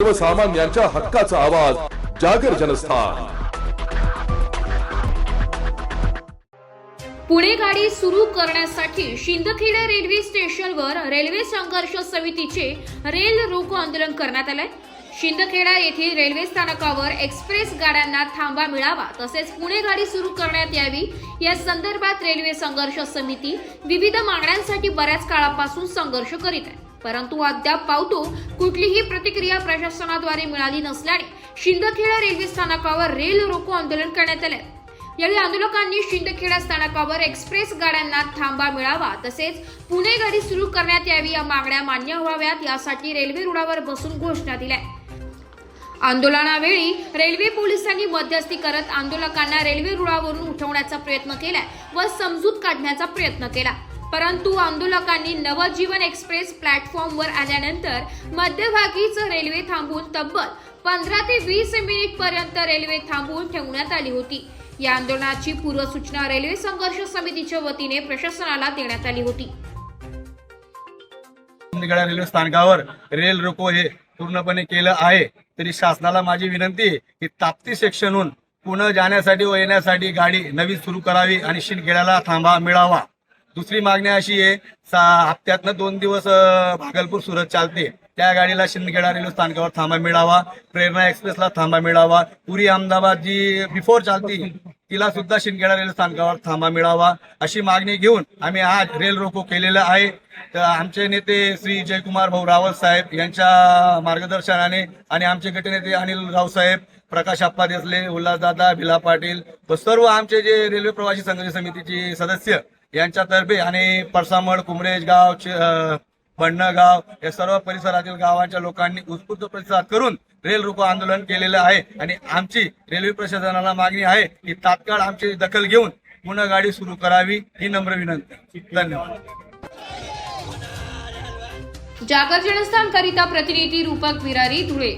सर्वसामान्यांच्या हक्काचा आवाज जागर जनस्थान। पुणे गाडी सुरू करण्यासाठी शिंदखेडा रेल्वे स्टेशनवर रेल्वे संघर्ष समितीचे रेल रोको आंदोलन करण्यात आले। शिंदखेडा येथील रेल्वे स्थानकावर एक्सप्रेस गाड्यांना थांबा मिळावा तसेच पुणे गाडी सुरू करण्यात यावी या संदर्भात रेल्वे संघर्ष समिती विविध मागण्यांसाठी बऱ्याच काळापासून संघर्ष करीत आहे, परंतु अद्याप पावतो कुठलीही प्रतिक्रिया प्रशासनाद्वारे मिळाली नसल्याने शिंदखेडा रेल्वे स्थानकावर रेल रोको आंदोलन करण्यात आले। यावेळी आंदोलकांनी शिंदखेडा स्थानकावर एक्सप्रेस गाड्यांना थांबा मिळावा तसेच पुणे गाडी सुरू करण्यात यावी या मागण्या मान्य व्हाव्यात यासाठी रेल्वे रुळावर बसून घोषणा दिल्या। आंदोलनावेळी रेल्वे पोलिसांनी मध्यस्थी करत आंदोलकांना रेल्वे रुळावरून उठवण्याचा प्रयत्न केला व समजूत काढण्याचा प्रयत्न केला, परंतु आंदोलकांनी नवजीवन एक्सप्रेस प्लॅटफॉर्मवर आल्यानंतर मध्यभागीच रेल्वे थांबवून तब्बल 15 ते 20 मिनिट पर्यंत रेल्वे थांबवून ठेवण्यात आली होती। या आंदोलनाची पूर्वसूचना रेल्वे संघर्ष समितीच्या वतीने प्रशासनाला देण्यात आली होती। शिंदखेडा रेल्वे स्थानकावर रेल रोको हे पूर्णपणे केलं आहे, तरी शासनाला माझी विनंती आहे की ताप्ती सेक्शनहून पुणे जाण्यासाठी व येण्यासाठी गाडी नवी सुरू करावी आणि शिंदखेड्याला थांबा मिळावा। दुसरी मागणी अशी आहे, हप्त्यातनं 2 दिवस भागलपूर सुरत चालते, त्या गाडीला शिंदखेडा रेल्वे स्थानकावर थांबा मिळावा। प्रेरणा एक्सप्रेसला थांबा मिळावा। पुरी अहमदाबाद जी बिफोर चालती तिला सुद्धा शिंदखेडा रेल्वे स्थानकावर थांबा मिळावा अशी मागणी घेऊन आम्ही आज रेल रोको केलेला आहे। तर आमचे नेते श्री जयकुमार भाऊ रावत साहेब यांच्या मार्गदर्शनाने आणि आमचे गटनेते अनिल रावसाहेब, प्रकाश आप्पा देसले, उल्हासदादा, भिला पाटील व सर्व आमचे जे रेल्वे प्रवासी संघर्ष समितीचे सदस्य यांच्यातर्फे आणि परसामळ, कुमरेजगाव, बंडगाव या सर्व परिसरातील गावांच्या लोकांनी उत्स्फूर्त प्रतिसाद करून रेल रोको आंदोलन केलेलं आहे आणि आमची रेल्वे प्रशासनाला मागणी आहे की तात्काळ आमची दखल घेऊन पुणे गाडी सुरू करावी ही नम्र विनंती। धन्यवाद। जागर जनस्थान करिता प्रतिनिधी रूपक विरारी, धुळे।